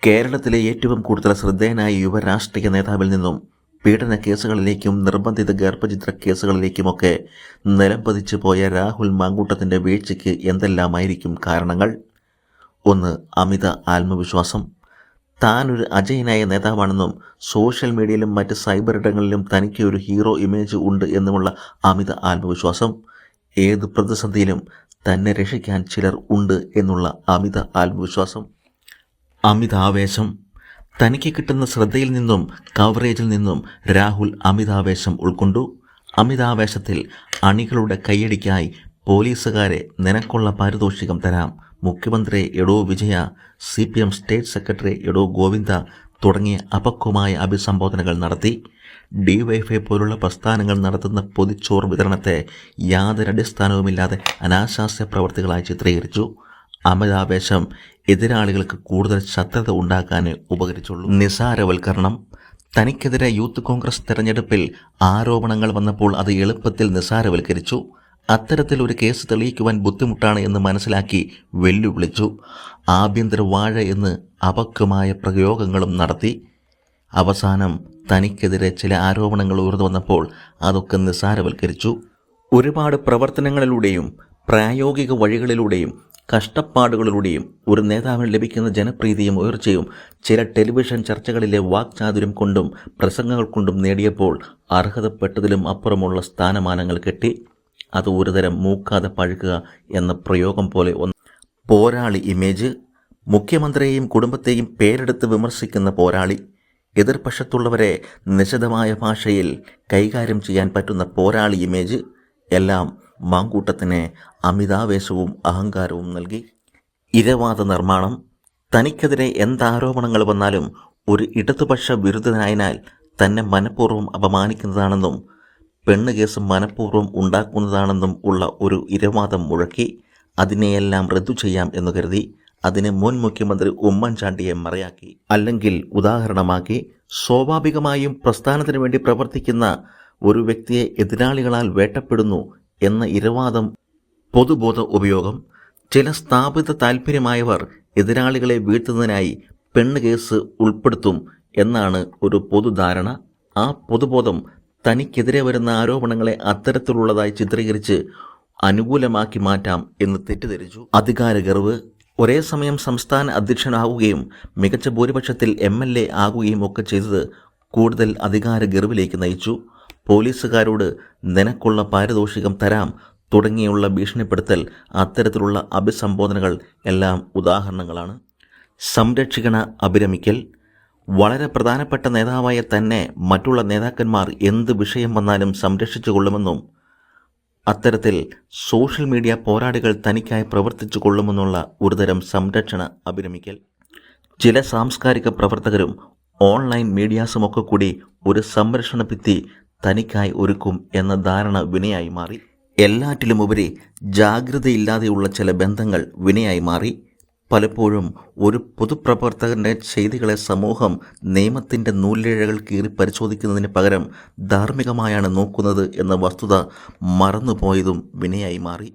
കേരളത്തിലെ ഏറ്റവും കൂടുതൽ ശ്രദ്ധേയനായ യുവരാഷ്ട്രീയ നേതാവിൽ നിന്നും പീഡന കേസുകളിലേക്കും നിർബന്ധിത ഗർഭചിത്ര കേസുകളിലേക്കുമൊക്കെ നിലംപതിച്ചു പോയ രാഹുൽ മാങ്കൂട്ടത്തിൻ്റെ വീഴ്ചയ്ക്ക് എന്തെല്ലാമായിരിക്കും കാരണങ്ങൾ? ഒന്ന്, അമിത ആത്മവിശ്വാസം. താനൊരു അജയനായ നേതാവാണെന്നും സോഷ്യൽ മീഡിയയിലും മറ്റ് സൈബർ ഇടങ്ങളിലും തനിക്ക് ഒരു ഹീറോ ഇമേജ് ഉണ്ട് എന്നുമുള്ള അമിത ആത്മവിശ്വാസം. ഏത് പ്രതിസന്ധിയിലും തന്നെ രക്ഷിക്കാൻ ചിലർ ഉണ്ട് എന്നുള്ള അമിത ആത്മവിശ്വാസം. അമിതാവേശം. തനിക്ക് കിട്ടുന്ന ശ്രദ്ധയിൽ നിന്നും കവറേജിൽ നിന്നും രാഹുൽ അമിതാവേശം ഉൾക്കൊണ്ടു. അമിതാവേശത്തിൽ അണികളുടെ കയ്യടിക്കായി പോലീസുകാരെ നിനക്കുള്ള പാരിതോഷികം തരാം, മുഖ്യമന്ത്രി എടോ വിജയ, CPM സ്റ്റേറ്റ് സെക്രട്ടറി എടോ ഗോവിന്ദ തുടങ്ങിയ അപക്വമായ അഭിസംബോധനകൾ നടത്തി. DYFI പോലുള്ള പ്രസ്ഥാനങ്ങൾ നടത്തുന്ന പൊതിച്ചോറ് വിതരണത്തെ യാതൊരടിസ്ഥാനവുമില്ലാതെ അനാശാസ്യ പ്രവർത്തികളായി ചിത്രീകരിച്ചു. അമിതാവേശം എതിരാളികൾക്ക് കൂടുതൽ ശത്രുത ഉണ്ടാക്കാനേ ഉപകരിച്ചുള്ളൂ. നിസാരവൽക്കരണം. തനിക്കെതിരെ യൂത്ത് കോൺഗ്രസ് തെരഞ്ഞെടുപ്പിൽ ആരോപണങ്ങൾ വന്നപ്പോൾ അത് എളുപ്പത്തിൽ നിസാരവൽക്കരിച്ചു. അത്തരത്തിൽ ഒരു കേസ് തെളിയിക്കുവാൻ ബുദ്ധിമുട്ടാണ് എന്ന് മനസ്സിലാക്കി വെല്ലുവിളിച്ചു. ആഭ്യന്തര വാഴ എന്ന് അപക്വമായ പ്രയോഗങ്ങളും നടത്തി. അവസാനം തനിക്കെതിരെ ചില ആരോപണങ്ങൾ ഉയർന്നു വന്നപ്പോൾ അതൊക്കെ നിസാരവൽക്കരിച്ചു. ഒരുപാട് പ്രവർത്തനങ്ങളിലൂടെയും പ്രായോഗിക വഴികളിലൂടെയും കഷ്ടപ്പാടുകളിലൂടെയും ഒരു നേതാവിന് ലഭിക്കുന്ന ജനപ്രീതിയും ഉയർച്ചയും ചില ടെലിവിഷൻ ചർച്ചകളിലെ വാക്ചാതുര്യം കൊണ്ടും പ്രസംഗങ്ങൾ കൊണ്ടും നേടിയപ്പോൾ അർഹതപ്പെട്ടതിലും അപ്പുറമുള്ള സ്ഥാനമാനങ്ങൾ കെട്ടി. അത് ഒരുതരം മൂക്കാതെ പഴുക്കുക എന്ന പ്രയോഗം പോലെ ഒന്ന്. പോരാളി ഇമേജ്. മുഖ്യമന്ത്രിയെയും കുടുംബത്തെയും പേരെടുത്ത് വിമർശിക്കുന്ന പോരാളി. എതിർപക്ഷത്തുള്ളവരെ നിശിതമായ ഭാഷയിൽ കൈകാര്യം ചെയ്യാൻ പറ്റുന്ന പോരാളി ഇമേജ് എല്ലാം മാങ്കൂട്ടത്തിന് അമിതാവേശവും അഹങ്കാരവും നൽകി. ഇരവാദ നിർമ്മാണം. തനിക്കെതിരെ എന്താരോപണങ്ങൾ വന്നാലും ഒരു ഇടതുപക്ഷ വിരുദ്ധനായതിനാൽ തന്നെ മനഃപൂർവ്വം അപമാനിക്കുന്നതാണെന്നും പെണ്ണ് കേസ് മനഃപൂർവ്വം ഉണ്ടാക്കുന്നതാണെന്നും ഉള്ള ഒരു ഇരവാദം മുഴക്കി. അതിനെയെല്ലാം റദ്ദു ചെയ്യാം എന്ന് കരുതി. അതിന് മുൻ മുഖ്യമന്ത്രി ഉമ്മൻചാണ്ടിയെ മറയാക്കി, അല്ലെങ്കിൽ ഉദാഹരണമാക്കി. സ്വാഭാവികമായും പ്രസ്ഥാനത്തിന് വേണ്ടി പ്രവർത്തിക്കുന്ന ഒരു വ്യക്തിയെ എതിരാളികളാൽ വേട്ടപ്പെടുന്നു എന്ന ഇരവാദം. പൊതുബോധ ഉപയോഗം. ചില സ്ഥാപിത താൽപ്പര്യമായവർ എതിരാളികളെ വീഴ്ത്തുന്നതിനായി പെണ്ണ് കേസ് ഉൾപ്പെടുത്തും എന്നാണ് ഒരു പൊതുധാരണ. ആ പൊതുബോധം തനിക്കെതിരെ വരുന്ന ആരോപണങ്ങളെ അത്തരത്തിലുള്ളതായി ചിത്രീകരിച്ച് അനുകൂലമാക്കി മാറ്റാം എന്ന് തെറ്റിദ്ധരിച്ചു. അധികാരഗർവ്. ഒരേ സമയം സംസ്ഥാന അധ്യക്ഷനാവുകയും മികച്ച ഭൂരിപക്ഷത്തിൽ MLA ആകുകയും ഒക്കെ ചെയ്തത് കൂടുതൽ അധികാരഗർവിലേക്ക് നയിച്ചു. പോലീസുകാരോട് നിനക്കുള്ള പാരിതോഷികം തരാം തുടങ്ങിയുള്ള ഭീഷണിപ്പെടുത്തൽ, അത്തരത്തിലുള്ള അഭിസംബോധനകൾ എല്ലാം ഉദാഹരണങ്ങളാണ്. സംരക്ഷിക്കണ അഭിരമിക്കൽ. വളരെ പ്രധാനപ്പെട്ട നേതാവായ തന്നെ മറ്റുള്ള നേതാക്കന്മാർ എന്ത് വിഷയം വന്നാലും സംരക്ഷിച്ചു കൊള്ളുമെന്നും അത്തരത്തിൽ സോഷ്യൽ മീഡിയ പോരാളികൾ തനിക്കായി പ്രവർത്തിച്ചു കൊള്ളുമെന്നുള്ള ഒരുതരം സംരക്ഷണ അഭിരമിക്കൽ. ചില സാംസ്കാരിക പ്രവർത്തകരും ഓൺലൈൻ മീഡിയാസുമൊക്കെ കൂടി ഒരു സംരക്ഷണ ഭിത്തി തനിക്കായി ഒരുക്കും എന്ന ധാരണ വിനയായി മാറി. എല്ലാറ്റിലുമുപരി ജാഗ്രതയില്ലാതെയുള്ള ചില ബന്ധങ്ങൾ വിനയായി മാറി. പലപ്പോഴും ഒരു പൊതുപ്രവർത്തകൻ്റെ ചെയ്തികളെ സമൂഹം നിയമത്തിൻ്റെ നൂലിഴകൾ കീറി പരിശോധിക്കുന്നതിന് പകരം ധാർമ്മികമായാണ് നോക്കുന്നത് എന്ന വസ്തുത മറന്നുപോയതും വിനയായി മാറി.